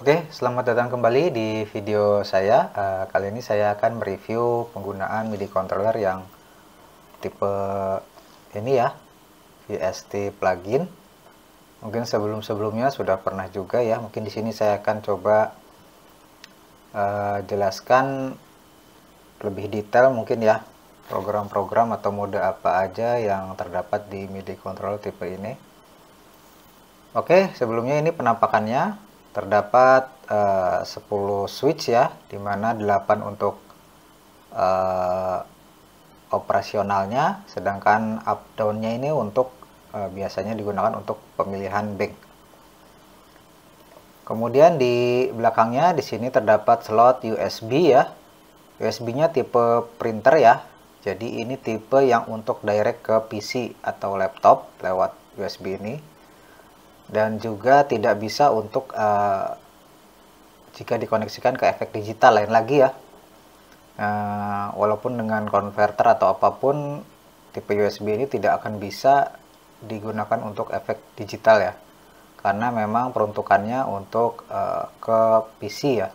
Oke, selamat datang kembali di video saya. Kali ini saya akan mereview penggunaan MIDI controller yang tipe ini ya, VST plugin. Mungkin sebelumnya sudah pernah juga ya. Mungkin di sini saya akan coba jelaskan lebih detail mungkin ya, program-program atau mode apa aja yang terdapat di MIDI controller tipe ini. Oke, sebelumnya ini penampakannya. Terdapat 10 switch ya, dimana 8 untuk operasionalnya, sedangkan up down-nya ini untuk biasanya digunakan untuk pemilihan bank. Kemudian di belakangnya di sini terdapat slot USB ya. USB-nya tipe printer ya. Jadi ini tipe yang untuk direct ke PC atau laptop lewat USB ini. Dan juga tidak bisa untuk jika dikoneksikan ke efek digital lain lagi ya. Walaupun dengan konverter atau apapun, tipe USB ini tidak akan bisa digunakan untuk efek digital ya, karena memang peruntukannya untuk ke PC ya.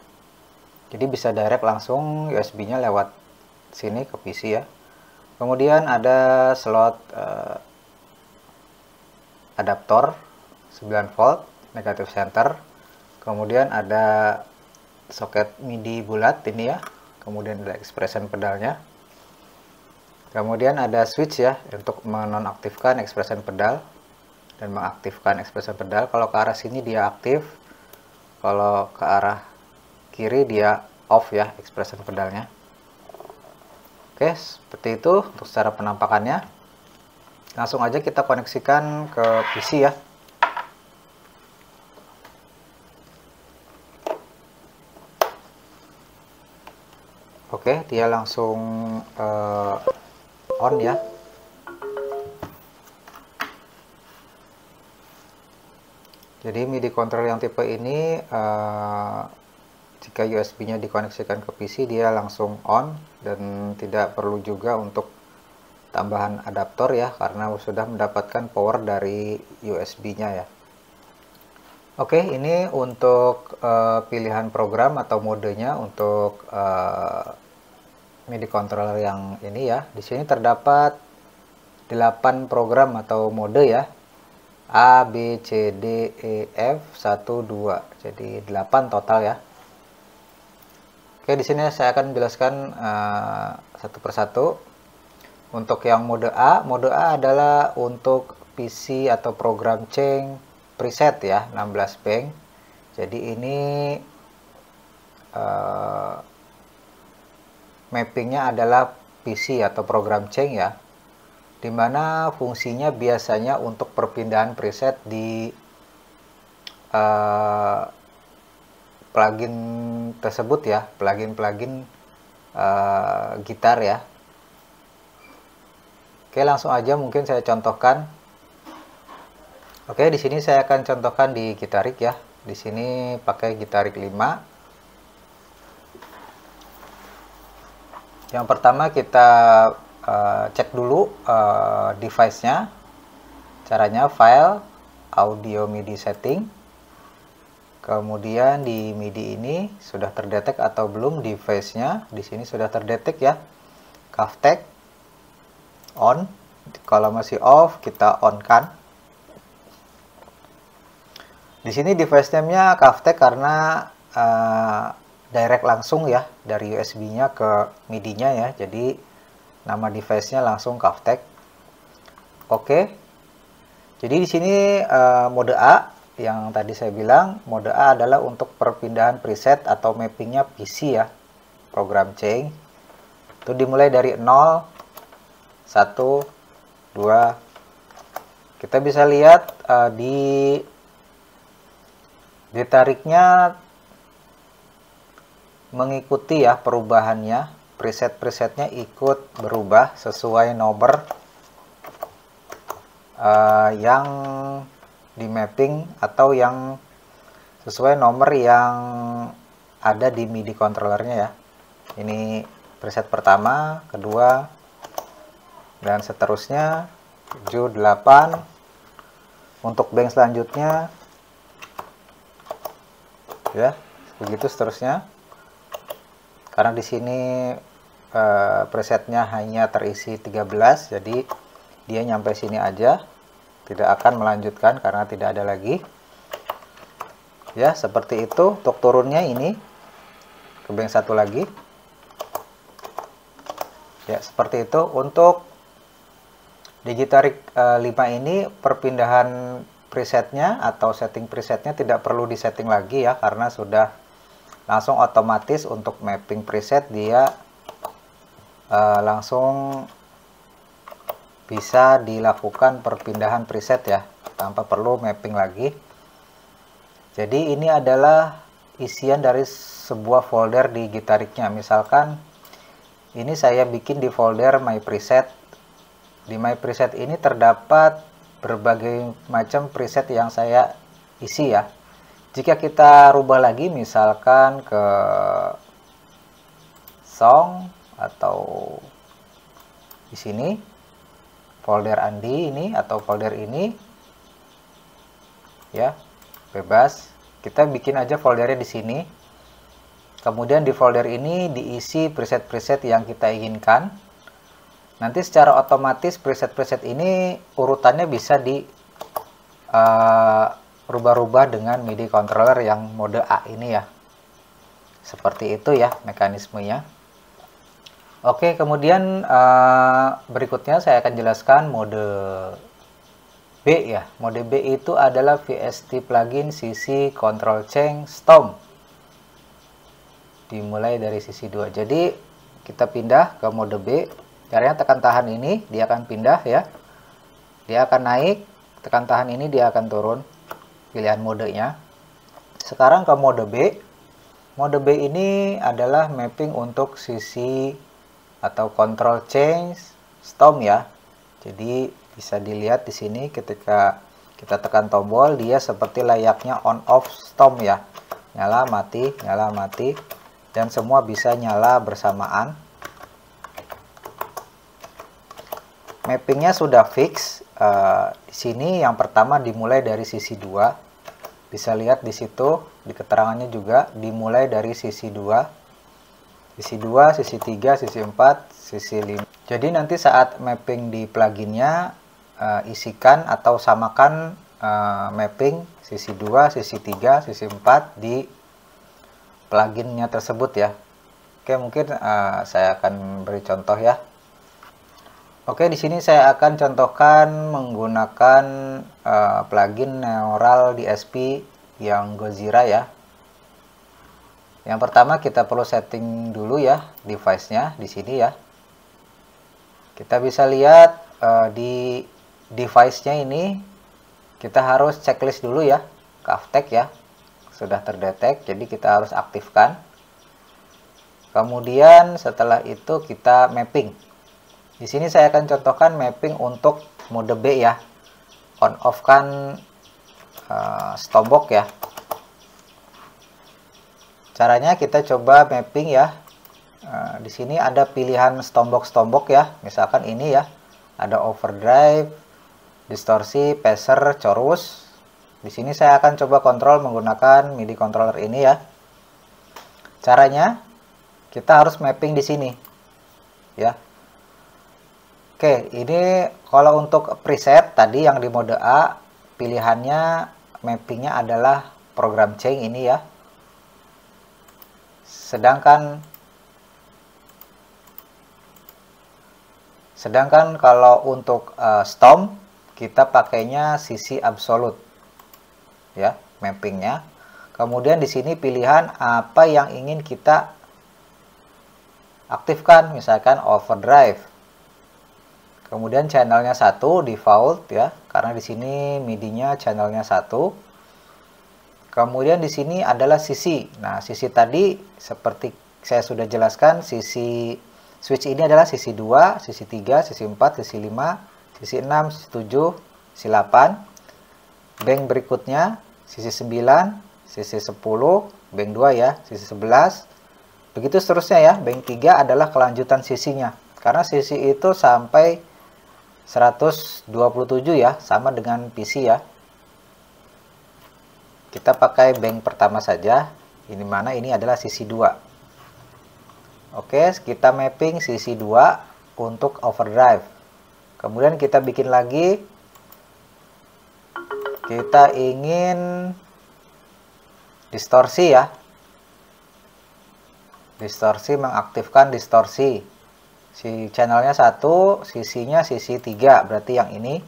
Jadi bisa direct langsung USB-nya lewat sini ke PC ya. Kemudian ada slot adaptor 9 volt negatif center. Kemudian ada soket MIDI bulat ini ya. Kemudian ada expression pedalnya. Kemudian ada switch ya untuk menonaktifkan expression pedal dan mengaktifkan expression pedal. Kalau ke arah sini dia aktif, kalau ke arah kiri dia off ya expression pedalnya. Oke, seperti itu untuk secara penampakannya. Langsung aja kita koneksikan ke PC ya. Oke, dia langsung on ya. Jadi MIDI controller yang tipe ini jika USB-nya dikoneksikan ke PC dia langsung on dan tidak perlu juga untuk tambahan adaptor ya, karena sudah mendapatkan power dari USB-nya ya. Oke, ini untuk pilihan program atau modenya untuk MIDI controller yang ini ya. Di sini terdapat 8 program atau mode ya. A, B, C, D, E, F, 1, 2. Jadi 8 total ya. Oke, di sini saya akan menjelaskan satu persatu. Untuk yang mode A adalah untuk PC atau program change preset ya, 16 bank. Jadi ini mappingnya adalah PC atau program change ya, dimana fungsinya biasanya untuk perpindahan preset di plugin tersebut ya, plugin gitar ya. Oke, langsung aja mungkin saya contohkan. Oke, di sini saya akan contohkan di Gitarik ya. Di sini pakai Gitarik 5. Yang pertama kita cek dulu device-nya. Caranya file, audio MIDI setting. Kemudian di MIDI ini sudah terdetek atau belum device-nya. Di sini sudah terdetek ya. Kavtek on. Kalau masih off kita on kan. Di sini device name-nya Kavtek karena direct langsung ya dari USB-nya ke MIDI-nya ya. Jadi nama device-nya langsung Kavtek. Oke. Jadi di sini mode A yang tadi saya bilang, mode A adalah untuk perpindahan preset atau mappingnya PC ya. Program change. Itu dimulai dari 0, 1, 2. Kita bisa lihat di Gitariknya mengikuti ya perubahannya, preset-presetnya ikut berubah sesuai nomor yang di mapping atau yang sesuai nomor yang ada di MIDI controllernya ya. Ini preset pertama, kedua, dan seterusnya 7, 8. Untuk bank selanjutnya ya, begitu seterusnya. Karena di sini presetnya hanya terisi 13, jadi dia nyampe sini aja, tidak akan melanjutkan karena tidak ada lagi. Ya, seperti itu untuk turunnya. Ini ke bank satu lagi. Ya, seperti itu. Untuk Digitarik 5 ini perpindahan presetnya atau setting presetnya tidak perlu disetting lagi ya, karena sudah langsung otomatis untuk mapping preset. Dia langsung bisa dilakukan perpindahan preset ya, tanpa perlu mapping lagi. Jadi ini adalah isian dari sebuah folder di Gitariknya. Misalkan ini saya bikin di folder My Preset. Di My Preset ini terdapat berbagai macam preset yang saya isi ya. Jika kita rubah lagi, misalkan ke song atau di sini folder Andi ini atau folder ini ya, bebas. Kita bikin aja foldernya di sini. Kemudian di folder ini diisi preset-preset yang kita inginkan. Nanti secara otomatis preset-preset ini urutannya bisa di rubah-rubah dengan MIDI controller yang mode A ini ya. Seperti itu ya mekanismenya. Oke, kemudian berikutnya saya akan jelaskan mode B ya. Mode B itu adalah VST plugin sisi control change stomp. Dimulai dari sisi 2. Jadi kita pindah ke mode B. Caranya tekan tahan ini, dia akan pindah ya. Dia akan naik, tekan tahan ini dia akan turun. Pilihan modenya. Sekarang ke mode B. Mode B ini adalah mapping untuk sisi atau control change stomp ya. Jadi bisa dilihat di sini ketika kita tekan tombol, dia seperti layaknya on off stomp ya. Nyala mati, dan semua bisa nyala bersamaan. Mappingnya sudah fix. Di sini yang pertama dimulai dari sisi 2. Bisa lihat di situ di keterangannya juga dimulai dari sisi 2. Sisi 2, sisi 3, sisi 4, sisi 5. Jadi nanti saat mapping di pluginnya isikan atau samakan mapping sisi 2, sisi 3, sisi 4 di pluginnya tersebut ya. Oke, mungkin saya akan beri contoh ya. Oke, di sini saya akan contohkan menggunakan plugin Neural DSP yang Gojira ya. Yang pertama kita perlu setting dulu ya device-nya di sini ya. Kita bisa lihat di device-nya ini kita harus checklist dulu ya, Kavtek ya. Sudah terdetek, jadi kita harus aktifkan. Kemudian setelah itu kita mapping. Di sini saya akan contohkan mapping untuk mode B ya. On off kan stombok ya. Caranya kita coba mapping ya. Di sini ada pilihan stombok ya. Misalkan ini ya. Ada overdrive, distorsi, phaser, chorus. Di sini saya akan coba kontrol menggunakan MIDI controller ini ya. Caranya kita harus mapping di sini ya. Oke, ini kalau untuk preset tadi yang di mode A, pilihannya mappingnya adalah program change ini ya. Sedangkan kalau untuk stomp, kita pakainya sisi absolute ya, mappingnya. Kemudian di sini pilihan apa yang ingin kita aktifkan, misalkan overdrive. Kemudian channelnya 1 default ya, karena di sini MIDI-nya channelnya 1. Kemudian di sini adalah sisi. Nah, sisi tadi seperti saya sudah jelaskan, sisi switch ini adalah sisi 2, sisi 3, sisi 4, sisi 5, sisi 6, sisi 7, sisi 8. Bank berikutnya sisi 9, sisi 10, bank 2 ya, sisi 11. Begitu seterusnya ya. Bank 3 adalah kelanjutan sisinya. Karena sisi itu sampai 127 ya, sama dengan PC ya. Kita pakai bank pertama saja. Ini mana ini adalah sisi 2. Oke, kita mapping sisi 2 untuk overdrive. Kemudian kita bikin lagi. Kita ingin distorsi ya. Distorsi, mengaktifkan distorsi. Si channelnya 1, sisinya sisi 3, berarti yang ini.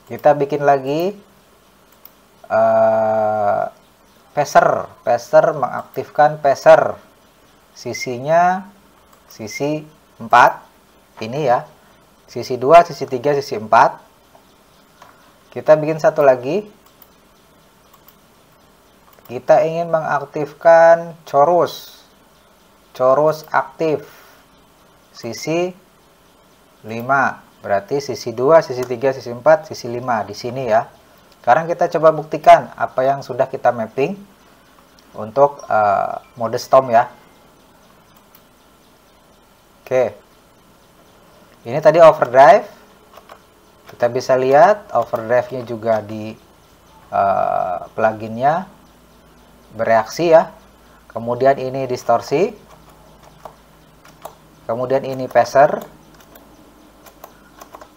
Kita bikin lagi phaser, mengaktifkan phaser. Sisinya sisi 4, ini ya. Sisi 2, sisi 3, sisi 4. Kita bikin satu lagi. Kita ingin mengaktifkan chorus. Chorus aktif. Sisi 5. Berarti sisi 2, sisi 3, sisi 4, sisi 5 di sini ya. Sekarang kita coba buktikan apa yang sudah kita mapping untuk mode stomp ya. Oke. Ini tadi overdrive. Kita bisa lihat overdrive-nya juga di pluginnya bereaksi ya. Kemudian ini distorsi. Kemudian ini phaser.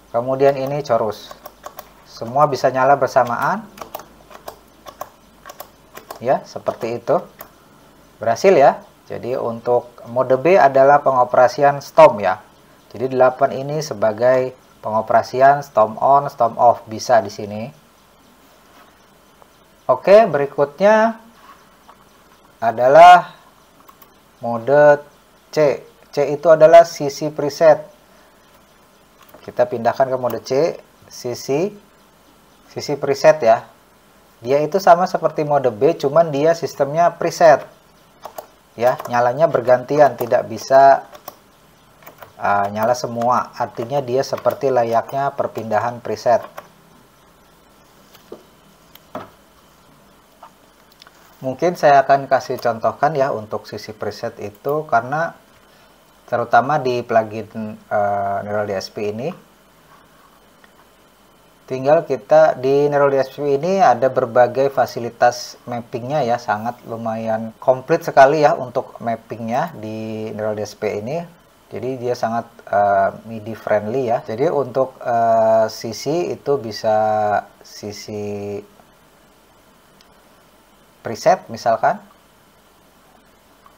Kemudian ini chorus. Semua bisa nyala bersamaan. Ya, seperti itu. Berhasil ya. Jadi untuk mode B adalah pengoperasian stomp ya. Jadi 8 ini sebagai pengoperasian stomp on, stomp off bisa di sini. Oke, berikutnya adalah mode C. C itu adalah sisi preset. Kita pindahkan ke mode C, sisi preset ya. Dia itu sama seperti mode B, cuman dia sistemnya preset. Ya, nyalanya bergantian, tidak bisa nyala semua. Artinya dia seperti layaknya perpindahan preset. Mungkin saya akan kasih contohkan ya untuk sisi preset itu, karena terutama di plugin Neural DSP ini, tinggal kita di Neural DSP ini ada berbagai fasilitas mappingnya ya, sangat lumayan komplit sekali ya untuk mappingnya di Neural DSP ini. Jadi dia sangat MIDI friendly ya. Jadi untuk sisi itu bisa sisi preset misalkan,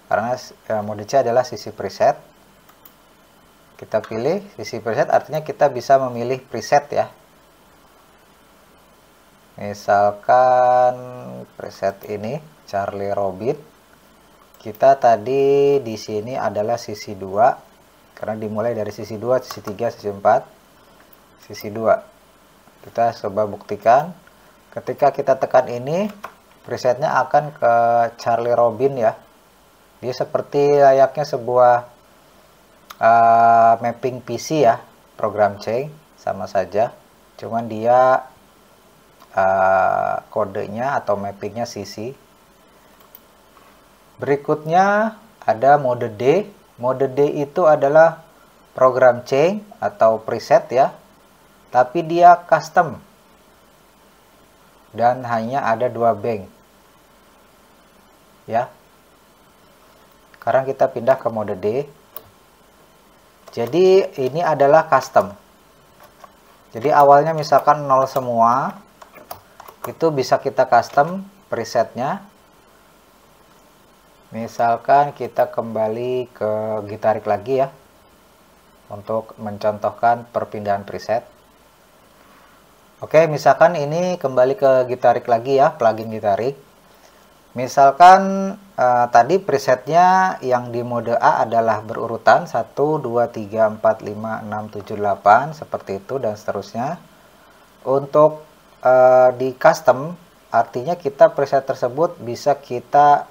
karena mode C adalah sisi preset. Kita pilih sisi preset, artinya kita bisa memilih preset ya. Misalkan preset ini Charlie Robin. Kita tadi di sini adalah sisi 2, karena dimulai dari sisi 2, sisi 3, sisi 4, sisi 2. Kita coba buktikan. Ketika kita tekan ini, presetnya akan ke Charlie Robin ya. Dia seperti layaknya sebuah mapping PC ya, program C, sama saja. Cuman dia kodenya atau mappingnya sisi. Berikutnya ada mode D. Mode D itu adalah program C atau preset ya, tapi dia custom dan hanya ada 2 bank ya. Sekarang kita pindah ke mode D. Jadi ini adalah custom. Jadi awalnya misalkan 0 semua, itu bisa kita custom presetnya. Misalkan kita kembali ke Gitarik lagi ya, untuk mencontohkan perpindahan preset. Oke, misalkan ini kembali ke Gitarik lagi ya, plugin Gitarik. Misalkan tadi presetnya yang di mode A adalah berurutan 1, 2, 3, 4, 5, 6, 7, 8 seperti itu dan seterusnya. Untuk di custom, artinya kita preset tersebut bisa kita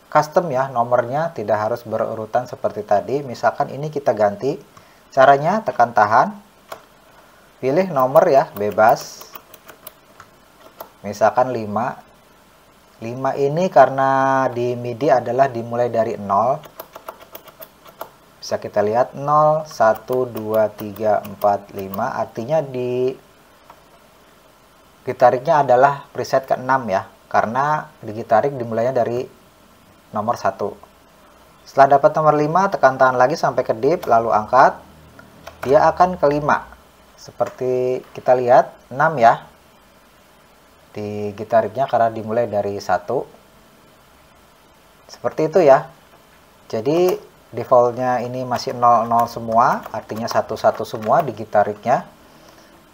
custom ya, nomornya tidak harus berurutan seperti tadi. Misalkan ini kita ganti. Caranya tekan tahan, pilih nomor ya, bebas. Misalkan 5. 5 ini karena di MIDI adalah dimulai dari 0. Bisa kita lihat 0, 1, 2, 3, 4, 5. Artinya di Gitariknya adalah preset ke-6 ya. Karena di Gitarik dimulainya dari nomor 1. Setelah dapat nomor 5, tekan tahan lagi sampai ke div, lalu angkat. Dia akan ke 5. Seperti kita lihat, 6 ya. Di gitariknya karena dimulai dari 1. Seperti itu ya. Jadi defaultnya ini masih 00 semua, artinya 11 semua di gitariknya.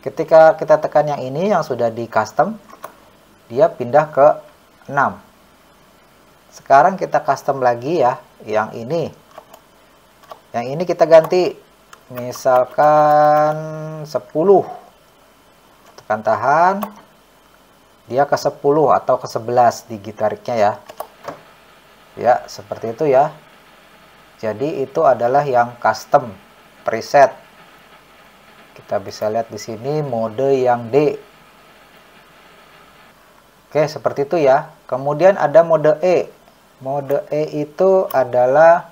Ketika kita tekan yang ini yang sudah di custom, dia pindah ke 6. Sekarang kita custom lagi ya, yang ini. Yang ini kita ganti, misalkan 10. Tekan tahan, dia ke 10 atau ke 11 di gitariknya ya. Ya, seperti itu ya. Jadi itu adalah yang custom preset. Kita bisa lihat di sini mode yang D. Oke, seperti itu ya. Kemudian ada mode E. Mode E itu adalah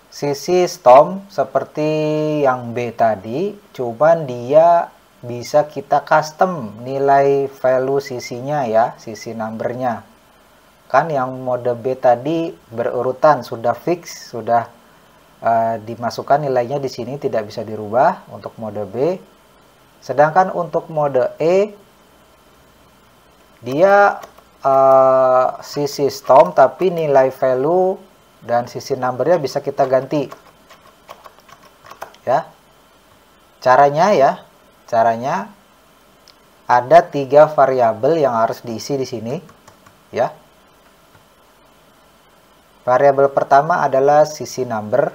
sisi stomp seperti yang B tadi, cuman dia bisa kita custom nilai value sisinya ya, sisi numbernya. Kan yang mode B tadi berurutan, sudah fix, sudah dimasukkan nilainya di sini, tidak bisa dirubah untuk mode B. Sedangkan untuk mode E, dia sisi stomp tapi nilai value dan sisi numbernya bisa kita ganti. Ya. Caranya ada 3 variabel yang harus diisi di sini, ya. Variabel pertama adalah sisi number.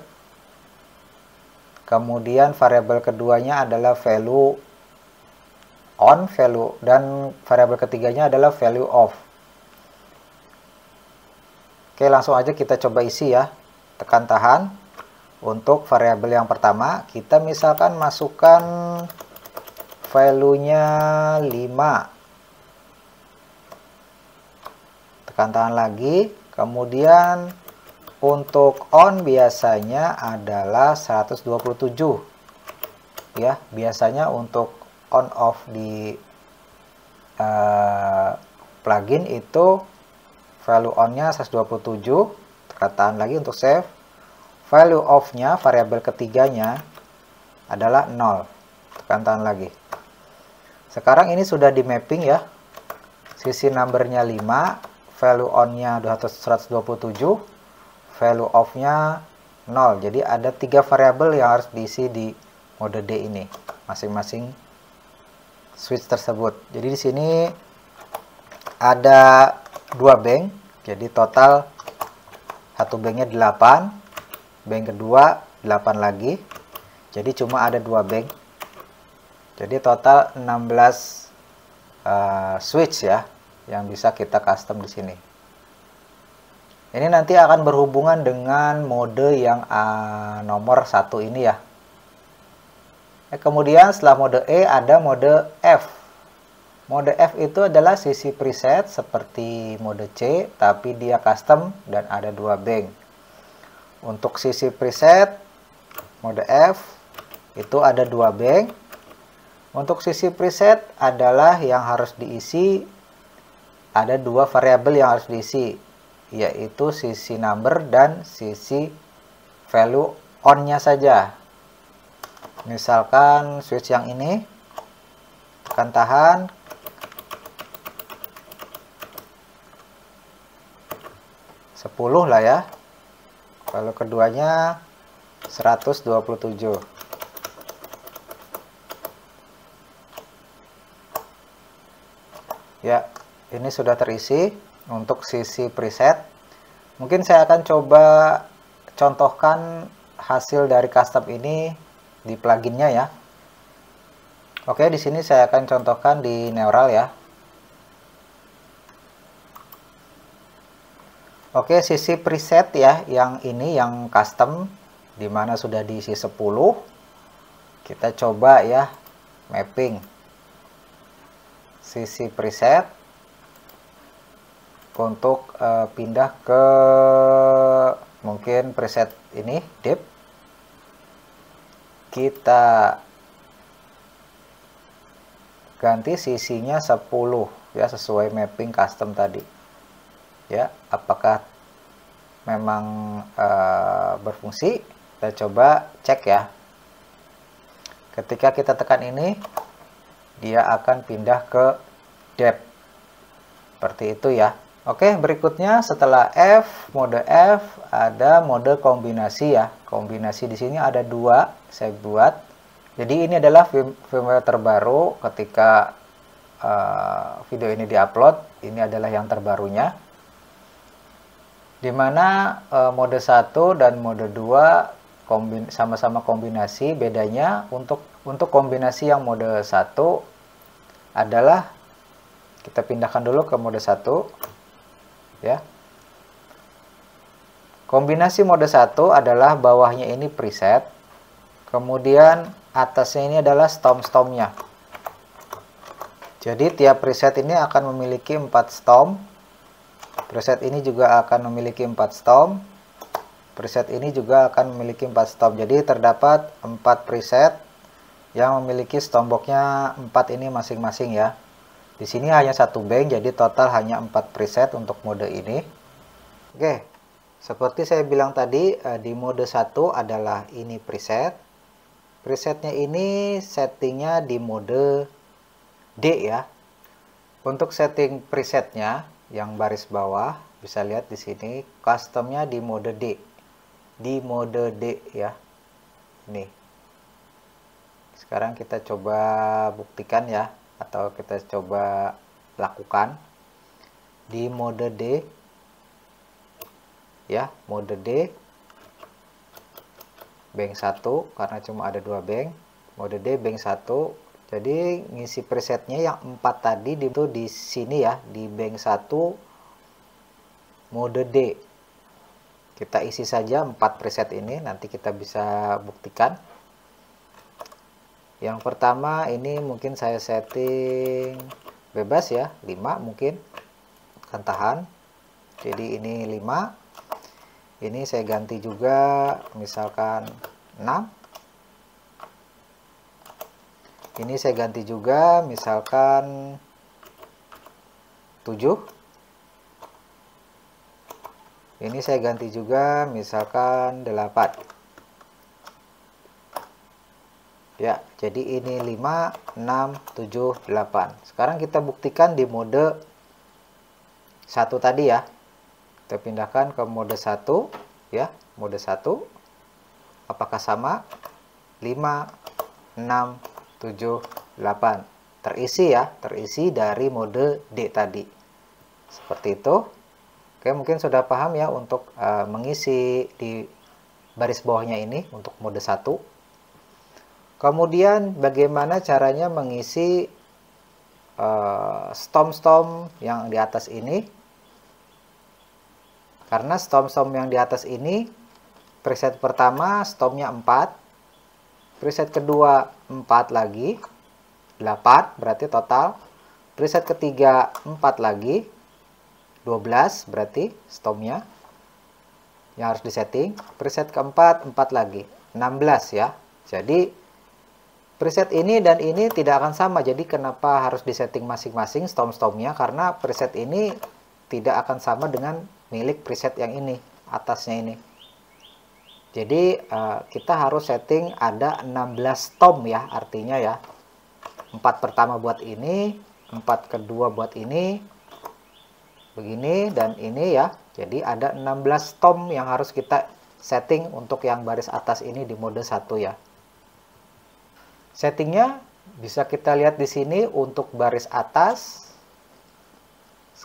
Kemudian variabel keduanya adalah value on, value, dan variabel ketiganya adalah value off. Oke, langsung aja kita coba isi ya. Tekan tahan. Untuk variabel yang pertama, kita misalkan masukkan value-nya 5. Tekan tahan lagi. Kemudian untuk on biasanya adalah 127. Ya, biasanya untuk on off di plugin itu value on-nya 127. Tekan tahan lagi untuk save. Value off-nya, variabel ketiganya adalah 0. Tekan tahan lagi. Sekarang ini sudah di mapping ya. Sisi numbernya 5. Value on-nya 127, value off-nya 0. Jadi ada 3 variabel yang harus diisi di mode D ini, masing-masing switch tersebut. Jadi di sini ada 2 bank, jadi total satu banknya 8, bank kedua 8 lagi, jadi cuma ada 2 bank. Jadi total 16 switch ya, yang bisa kita custom di sini. Ini nanti akan berhubungan dengan mode yang nomor 1 ini ya. Kemudian setelah mode E ada mode F. Mode F itu adalah sisi preset seperti mode C, tapi dia custom dan ada 2 bank. Untuk sisi preset mode F itu ada 2 bank. Untuk sisi preset adalah yang harus diisi, ada 2 variabel yang harus diisi, yaitu sisi number dan sisi value on-nya saja. Misalkan switch yang ini, tekan tahan, lah ya. Kalau keduanya 127. Ya, ini sudah terisi untuk sisi preset. Mungkin saya akan coba contohkan hasil dari custom ini di pluginnya ya. Oke, di sini saya akan contohkan di Neural ya. Oke, sisi preset ya, yang ini yang custom, dimana sudah diisi 10. Kita coba ya, mapping sisi preset untuk pindah ke mungkin preset ini, deep. Kita ganti sisinya 10 ya, sesuai mapping custom tadi. ya, apakah memang berfungsi. Kita coba cek ya. Ketika kita tekan ini, dia akan pindah ke depth seperti itu ya. Oke, berikutnya setelah mode F ada mode kombinasi ya. Kombinasi di sini ada 2 saya buat. Jadi ini adalah firmware terbaru ketika video ini diupload. Ini adalah yang terbarunya, dimana mode 1 dan mode 2 sama-sama kombinasi. Bedanya untuk kombinasi yang mode 1 adalah, kita pindahkan dulu ke mode 1 ya. Kombinasi mode 1 adalah bawahnya ini preset, kemudian atasnya ini adalah stomp-stompnya. Jadi tiap preset ini akan memiliki 4 stomp. Preset ini juga akan memiliki 4 stomp. Preset ini juga akan memiliki 4 stomp. Jadi terdapat 4 preset yang memiliki stomp boxnya 4 ini masing-masing ya. Di sini hanya 1 bank, jadi total hanya 4 preset untuk mode ini. Oke, seperti saya bilang tadi, di mode 1 adalah ini preset. Presetnya ini settingnya di mode D ya. Untuk setting presetnya yang baris bawah, bisa lihat di sini, customnya di mode D. Di mode D ya. Ini. Sekarang kita coba buktikan ya, atau kita coba lakukan di mode D ya, mode D bank 1 karena cuma ada 2 bank, mode D bank 1. Jadi ngisi presetnya yang 4 tadi itu di sini ya, di bank 1 mode D. Kita isi saja 4 preset ini, nanti kita bisa buktikan. Yang pertama ini mungkin saya setting bebas ya, 5 mungkin akan tahan. Jadi ini 5. Ini saya ganti juga misalkan 6. Ini saya ganti juga misalkan 7. Ini saya ganti juga misalkan 8. Ya, jadi ini 5, 6, 7, 8. Sekarang kita buktikan di mode 1 tadi ya. Kita pindahkan ke mode 1 ya, mode 1. Apakah sama? 5, 6, 7, 8. Terisi ya, terisi dari mode D tadi. Seperti itu. Oke, mungkin sudah paham ya untuk mengisi di baris bawahnya ini untuk mode 1. Kemudian bagaimana caranya mengisi stomp-stomp yang di atas ini. Karena stomp-stomp yang di atas ini, preset pertama stompnya 4. Preset kedua 4 lagi, 8 berarti total. Preset ketiga 4 lagi, 12 berarti stompnya yang harus disetting. Preset keempat 4 lagi, 16 ya. Jadi preset ini dan ini tidak akan sama. Jadi kenapa harus disetting masing-masing stomp-stompnya? Karena preset ini tidak akan sama dengan milik preset yang ini, atasnya ini. Jadi kita harus setting ada 16 stomp ya, artinya ya. 4 pertama buat ini, 4 kedua buat ini, begini dan ini ya. Jadi ada 16 stomp yang harus kita setting untuk yang baris atas ini di mode 1 ya. Settingnya bisa kita lihat di sini untuk baris atas,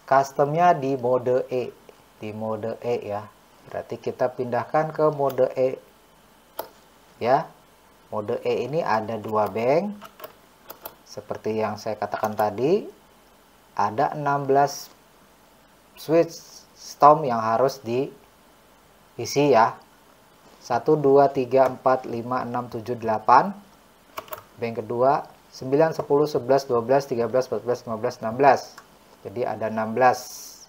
customnya di mode E, ya. Berarti kita pindahkan ke mode E, ya. Mode E ini ada 2 bank, seperti yang saya katakan tadi, ada 16 switch stomp yang harus diisi ya. 1, 2, 3, 4, 5, 6, 7, 8. Bank kedua 9, 10, 11, 12, 13, 14, 15, 16. Jadi ada 16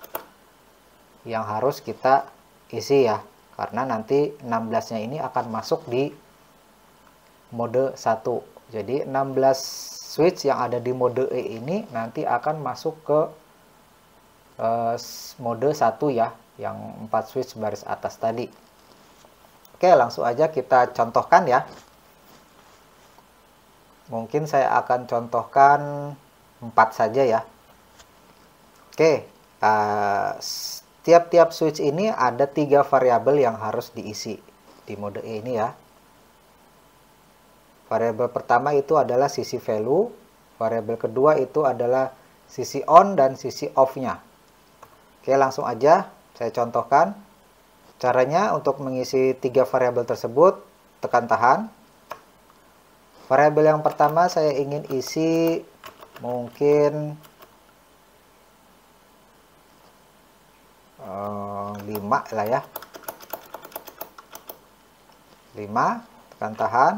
yang harus kita isi ya. Karena nanti 16-nya ini akan masuk di mode 1. Jadi 16 switch yang ada di mode E ini nanti akan masuk ke mode 1 ya, yang 4 switch baris atas tadi. Oke, langsung aja kita contohkan ya. Mungkin saya akan contohkan 4 saja ya. Oke, tiap-tiap switch ini ada 3 variabel yang harus diisi di mode E ini ya. Variabel pertama itu adalah sisi value, variabel kedua itu adalah sisi on dan sisi off-nya. Oke, langsung aja saya contohkan. Caranya untuk mengisi 3 variabel tersebut, tekan tahan. Variabel yang pertama saya ingin isi mungkin 5 lah ya. 5, tekan tahan.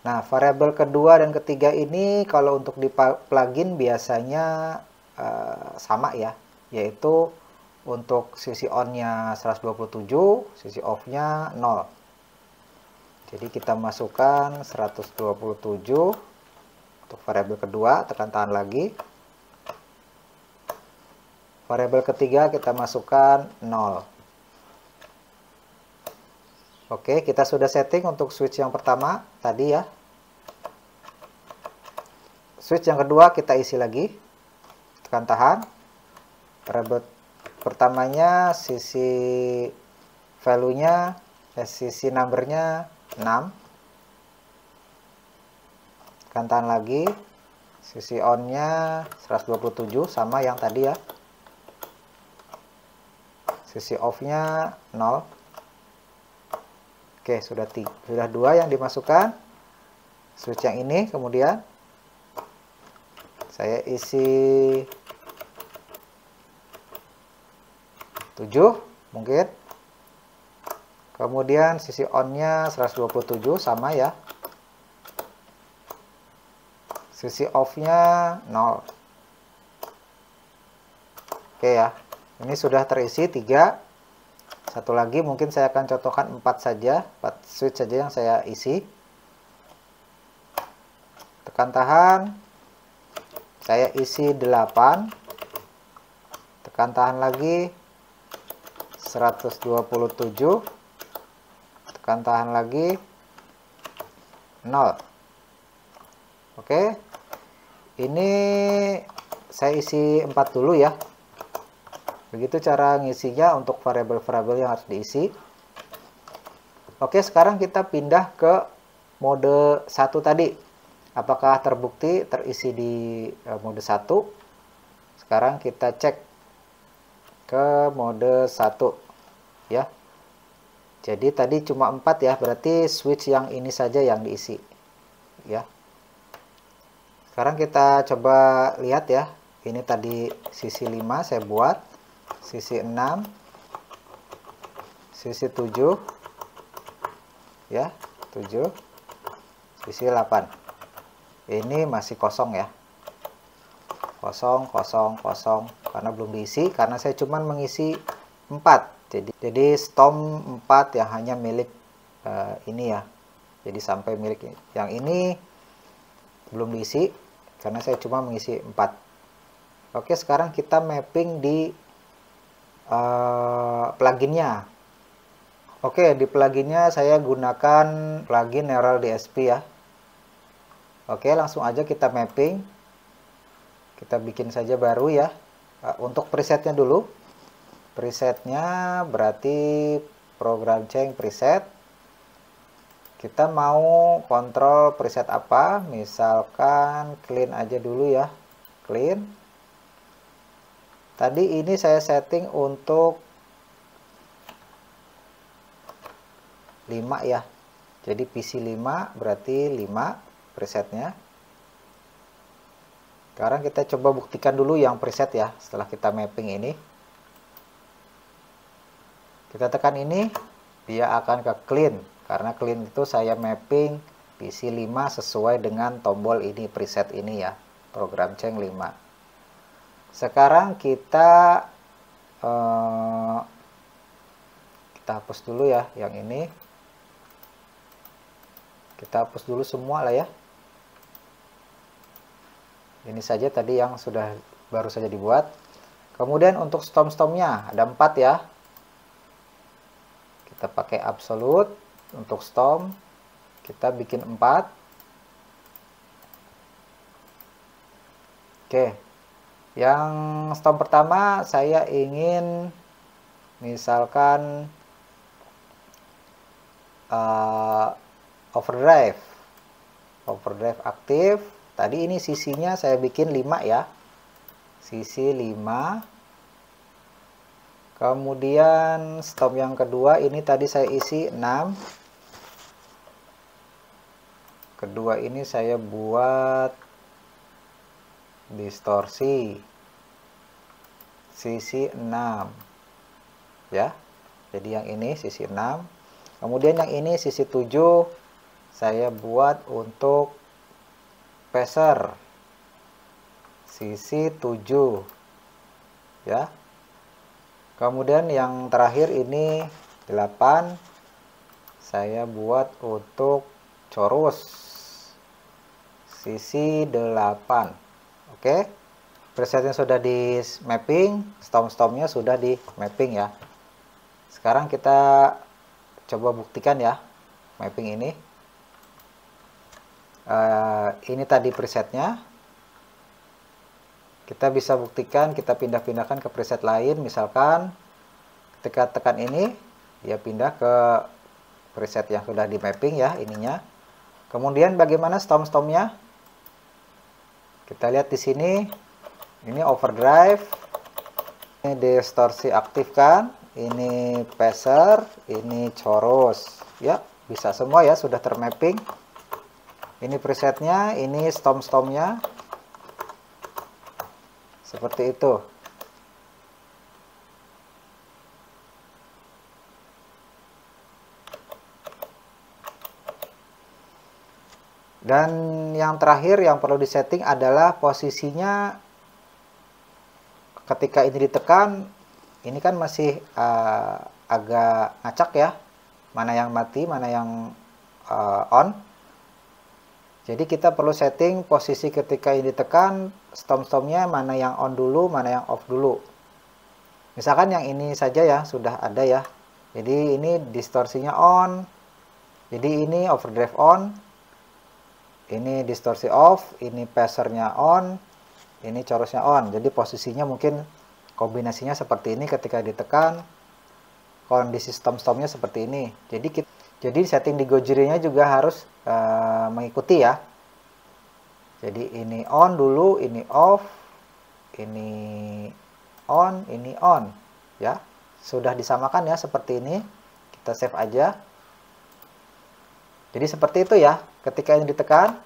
Nah, variabel kedua dan ketiga ini kalau untuk di plugin biasanya sama ya, yaitu untuk sisi on-nya 127, sisi off-nya 0. Jadi kita masukkan 127 untuk variabel kedua, tekan tahan lagi. Variabel ketiga kita masukkan 0. Oke, kita sudah setting untuk switch yang pertama tadi ya. Switch yang kedua kita isi lagi, tekan tahan. Variabel pertamanya sisi value-nya, sisi number-nya 6. Tekan tahan lagi. Sisi on-nya 127 sama yang tadi ya. Sisi off-nya 0. Oke, sudah 2 yang dimasukkan. Switch yang ini kemudian saya isi 7 mungkin. Kemudian sisi on-nya 127 sama ya. Sisi off-nya 0. Oke ya. Ini sudah terisi 3. Satu lagi mungkin saya akan contohkan 4 saja, 4 switch saja yang saya isi. Tekan tahan. Saya isi 8. Tekan tahan lagi. 127. Tekan tahan lagi. 0. Oke. Ini saya isi 4 dulu ya. Begitu cara ngisinya untuk variabel-variabel yang harus diisi. Oke, sekarang kita pindah ke mode 1 tadi. Apakah terbukti terisi di mode 1? Sekarang kita cek ke mode 1 ya. Jadi tadi cuma 4 ya, berarti switch yang ini saja yang diisi ya. Sekarang kita coba lihat ya. Ini tadi sisi 5 saya buat, sisi 6, sisi 7 ya, 7, sisi 8. Ini masih kosong ya. Kosong karena belum diisi, karena saya cuman mengisi 4. Jadi stom 4 yang hanya milik ini ya. Jadi sampai milik yang ini belum diisi karena saya cuma mengisi 4. Oke, sekarang kita mapping di pluginnya. Oke, di pluginnya saya gunakan plugin Neural DSP ya. Oke, langsung aja kita mapping. Kita bikin saja baru ya. Untuk presetnya dulu. Presetnya berarti program change preset. Kita mau kontrol preset apa? Misalkan clean aja dulu ya. Clean. Tadi ini saya setting untuk 5 ya. Jadi PC 5 berarti 5 presetnya. Sekarang kita coba buktikan dulu yang preset ya. Setelah kita mapping ini. Kita tekan ini. Dia akan ke clean. Karena clean itu saya mapping PC 5 sesuai dengan tombol ini, preset ini ya. Program change 5. Sekarang kita hapus dulu ya yang ini. Kita hapus dulu semua lah ya. Ini saja tadi yang baru saja dibuat. Kemudian untuk stom-stomnya ada 4 ya. Kita pakai absolute untuk stom. Kita bikin 4. Oke. Yang stom pertama saya ingin misalkan overdrive aktif. Tadi ini sisinya saya bikin 5 ya, sisi 5. Kemudian stom yang kedua ini tadi saya isi 6. Kedua ini saya buat distorsi sisi 6 ya. Jadi yang ini sisi 6. Kemudian yang ini sisi 7 saya buat untuk phaser sisi 7 ya. Kemudian yang terakhir ini 8 saya buat untuk chorus sisi 8. Oke, presetnya sudah di mapping, stom-stomnya sudah di mapping ya. Sekarang kita coba buktikan ya mapping ini. Ini tadi presetnya. Kita bisa buktikan, kita pindah-pindahkan ke preset lain. Misalkan ketika tekan ini, dia pindah ke preset yang sudah di mapping ya ininya. Kemudian bagaimana stom-stomnya? Kita lihat di sini. Ini overdrive, ini distorsi aktifkan, ini phaser, ini chorus. Ya, bisa semua ya, sudah termapping. Ini presetnya, ini stom-stomnya. Seperti itu. Dan yang terakhir yang perlu disetting adalah posisinya ketika ini ditekan. Ini kan masih agak ngacak ya. Mana yang mati, mana yang on. Jadi kita perlu setting posisi ketika ini ditekan, stom-stomnya mana yang on dulu, mana yang off dulu. Misalkan yang ini saja ya, sudah ada ya. Jadi ini distorsinya on. Jadi ini overdrive on. Ini distorsi off, ini phasernya on, ini chorusnya on. Jadi posisinya mungkin kombinasinya seperti ini ketika ditekan. Kondisi stom-stomnya seperti ini. Jadi setting di Gojira-nya juga harus mengikuti ya. Jadi ini on dulu, ini off, ini on, ini on ya. Sudah disamakan ya seperti ini. Kita save aja. Jadi seperti itu ya. Ketika ini ditekan,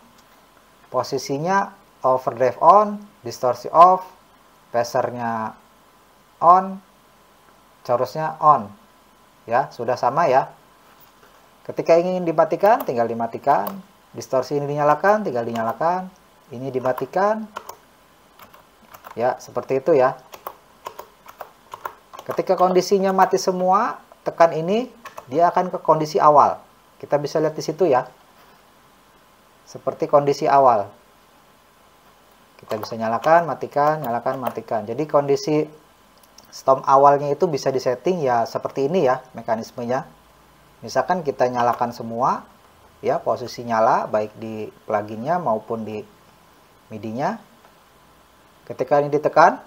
posisinya overdrive on, distorsi off, phasernya on, chorusnya on. Ya, sudah sama ya. Ketika ingin dimatikan, tinggal dimatikan. Distorsi ini dinyalakan, tinggal dinyalakan. Ini dimatikan. Ya, seperti itu ya. Ketika kondisinya mati semua, tekan ini, dia akan ke kondisi awal. Kita bisa lihat di situ ya. Seperti kondisi awal. Kita bisa nyalakan, matikan, nyalakan, matikan. Jadi kondisi stom awalnya itu bisa disetting ya seperti ini ya mekanismenya. Misalkan kita nyalakan semua, ya posisi nyala baik di pluginnya maupun di MIDI-nya. Ketika ini ditekan,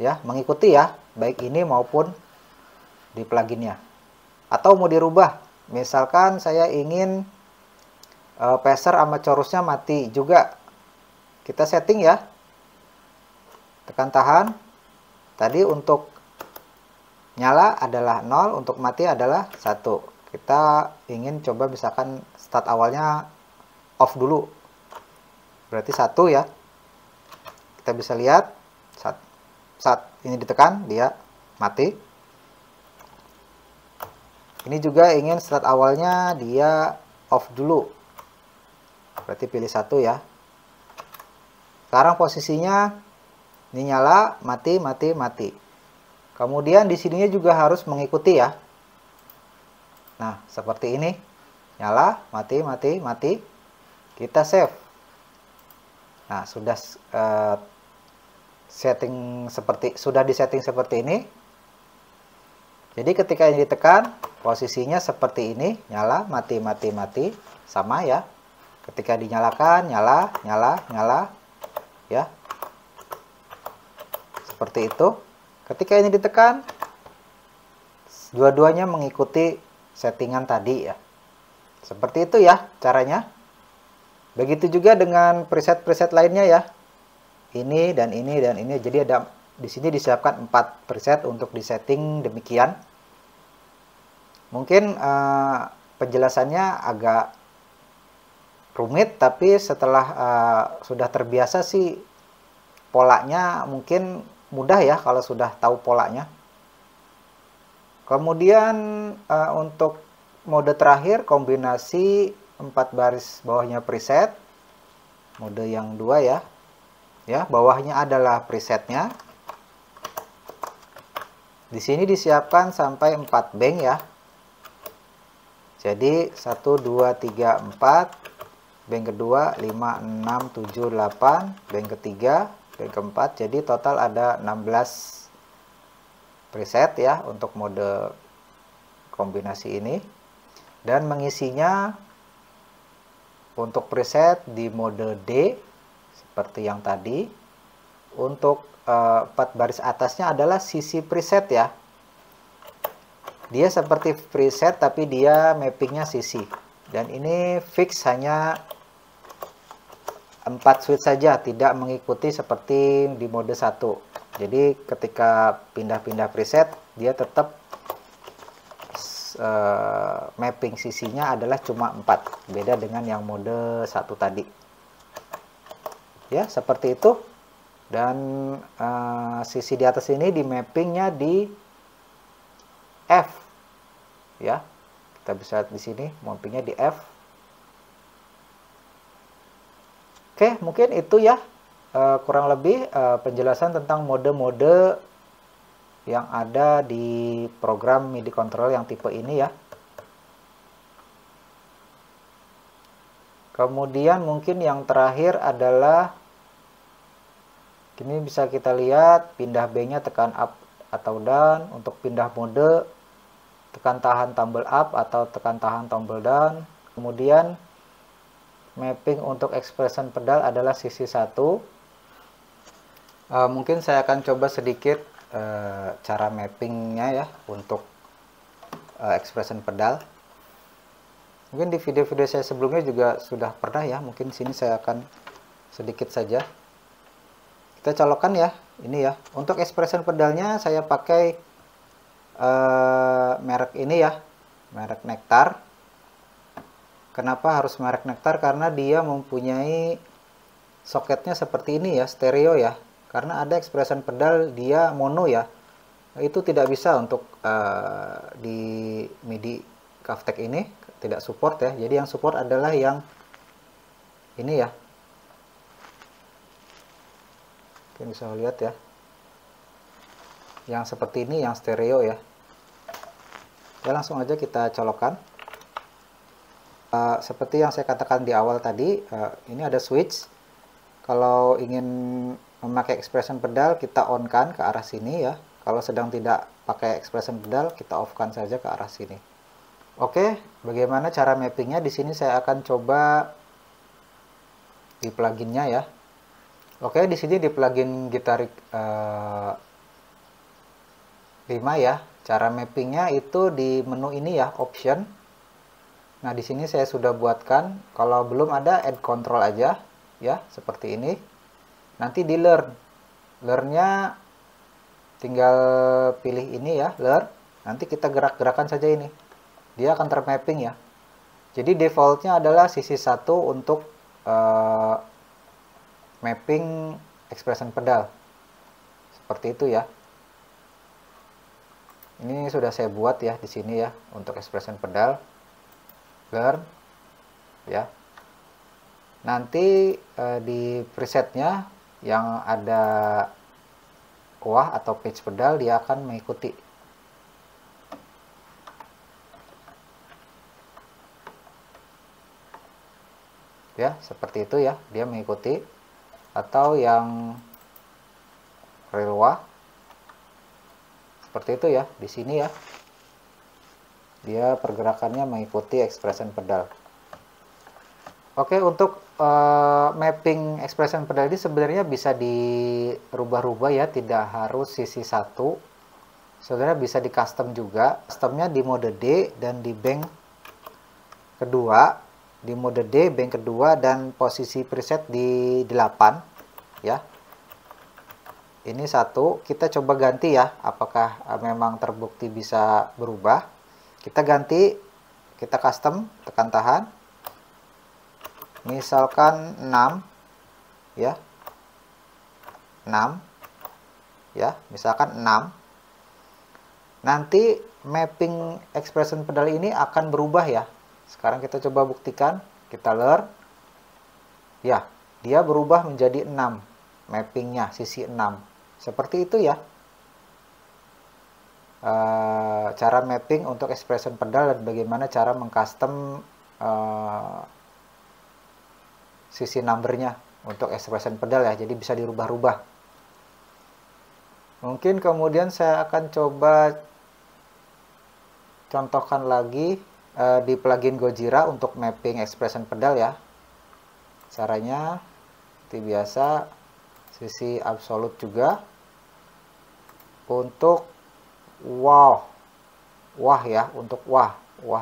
ya mengikuti ya baik ini maupun di pluginnya. Atau mau dirubah, misalkan saya ingin phaser sama chorusnya mati juga, kita setting ya, tekan tahan. Tadi untuk nyala adalah 0, untuk mati adalah 1. Kita ingin coba misalkan start awalnya off dulu. Berarti 1 ya. Kita bisa lihat saat ini ditekan dia mati. Ini juga ingin start awalnya dia off dulu. Berarti pilih 1 ya. Sekarang posisinya ini nyala, mati, mati, mati. Kemudian di sininya juga harus mengikuti ya. Nah, seperti ini. Nyala, mati, mati, mati. Kita save. Nah, sudah sudah disetting seperti ini. Jadi ketika ini ditekan, posisinya seperti ini, nyala, mati, mati, mati, sama ya. Ketika dinyalakan, nyala, nyala, nyala, ya. Seperti itu. Ketika ini ditekan, dua-duanya mengikuti settingan tadi ya. Seperti itu ya caranya. Begitu juga dengan preset-preset lainnya ya. Ini dan ini dan ini. Jadi ada di sini disiapkan 4 preset untuk disetting demikian. Mungkin penjelasannya agak rumit, tapi setelah sudah terbiasa sih polanya mungkin mudah ya kalau sudah tahu polanya. Kemudian untuk mode terakhir kombinasi 4 baris bawahnya preset. Mode yang 2 ya. Ya, bawahnya adalah presetnya. Di sini disiapkan sampai 4 bank ya. Jadi 1 2 3 4, bank kedua 5 6 7 8, bank ketiga, bank keempat. Jadi total ada 16 preset ya untuk mode kombinasi ini. Dan mengisinya untuk preset di mode D seperti yang tadi. Untuk 4 baris atasnya adalah sisi preset ya. Dia seperti preset tapi dia mappingnya sisi. Dan ini fix hanya 4 switch saja, tidak mengikuti seperti di mode 1. Jadi ketika pindah-pindah preset, dia tetap mapping sisinya adalah cuma 4. Beda dengan yang mode 1 tadi. Ya, seperti itu. Dan sisi di atas ini di mappingnya di F. Ya, kita bisa lihat di sini mappingnya di F. Oke, mungkin itu ya kurang lebih penjelasan tentang mode-mode yang ada di program MIDI control yang tipe ini ya. Kemudian mungkin yang terakhir adalah ini bisa kita lihat pindah B-nya tekan up atau down. Untuk pindah mode tekan tahan tombol up atau tekan tahan tombol down. Kemudian mapping untuk expression pedal adalah sisi 1. Mungkin saya akan coba sedikit cara mappingnya ya untuk expression pedal. Mungkin di video-video saya sebelumnya juga sudah pernah ya. Mungkin sini saya akan sedikit saja. Kita colokkan ya, ini ya. Untuk expression pedalnya saya pakai merek ini ya, merek Nektar. Kenapa harus merek Nektar? Karena dia mempunyai soketnya seperti ini ya, stereo ya. Karena ada expression pedal dia mono ya. Itu tidak bisa untuk di MIDI Cavtech ini, tidak support ya. Jadi yang support adalah yang ini ya. Mungkin bisa lihat ya, yang seperti ini yang stereo ya. Ya, langsung aja kita colokkan. Seperti yang saya katakan di awal tadi, ini ada switch. Kalau ingin memakai expression pedal, kita on kan ke arah sini ya. Kalau sedang tidak pakai expression pedal, kita off kan saja ke arah sini. Oke, bagaimana cara mappingnya? Di sini saya akan coba di pluginnya ya. Oke, di sini di plugin Gitarik 5 ya. Cara mappingnya itu di menu ini ya, option. Nah, di sini saya sudah buatkan. Kalau belum ada, add control aja ya, seperti ini. Nanti di learn. Learn-nya tinggal pilih ini ya, learn. Nanti kita gerak-gerakan saja ini. Dia akan termapping ya. Jadi defaultnya adalah sisi 1 untuk mapping expression pedal. Seperti itu ya. Ini sudah saya buat ya di sini ya untuk expression pedal. Learn ya. Nanti di presetnya yang ada wah atau pitch pedal dia akan mengikuti. Ya, seperti itu ya, dia mengikuti. Atau yang real wah. Seperti itu ya, di sini ya. Dia pergerakannya mengikuti expression pedal. Oke, untuk mapping expression pedal ini sebenarnya bisa dirubah-rubah ya, tidak harus sisi satu. Sebenarnya bisa di custom juga. Customnya di mode D dan di bank kedua. Di mode D, bank kedua, dan posisi preset di 8 ya. Ini satu, kita coba ganti ya, apakah memang terbukti bisa berubah. Kita ganti, kita custom, tekan tahan. Misalkan 6 ya. 6 ya, misalkan 6. Nanti mapping expression pedal ini akan berubah ya. Sekarang kita coba buktikan, kita learn. Ya, dia berubah menjadi 6 mappingnya, sisi 6. Seperti itu ya. Cara mapping untuk expression pedal dan bagaimana cara mengcustom sisi numbernya untuk expression pedal ya, jadi bisa dirubah-rubah. Mungkin kemudian saya akan coba contohkan lagi di plugin Gojira untuk mapping expression pedal ya. Caranya seperti biasa, sisi absolute juga. Untuk wah ya, untuk wah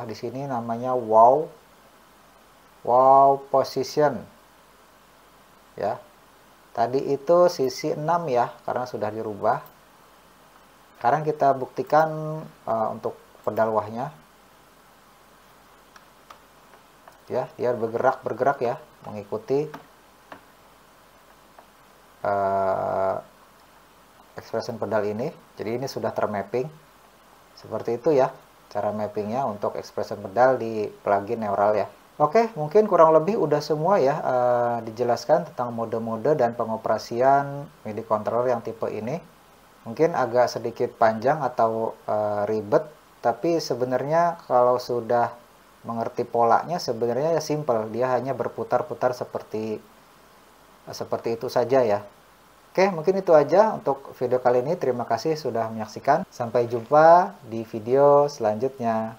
di sini namanya wow position ya. Tadi itu sisi 6 ya, karena sudah dirubah. Sekarang kita buktikan untuk pedal wahnya ya, dia bergerak ya, mengikuti expression pedal ini. Jadi ini sudah termapping. Seperti itu ya cara mappingnya untuk expression pedal di plugin Neural ya. Oke, mungkin kurang lebih udah semua ya dijelaskan tentang mode-mode dan pengoperasian MIDI controller yang tipe ini. Mungkin agak sedikit panjang atau ribet, tapi sebenarnya kalau sudah mengerti polanya sebenarnya ya simple. Dia hanya berputar-putar seperti itu saja ya. Oke, mungkin itu aja untuk video kali ini. Terima kasih sudah menyaksikan. Sampai jumpa di video selanjutnya.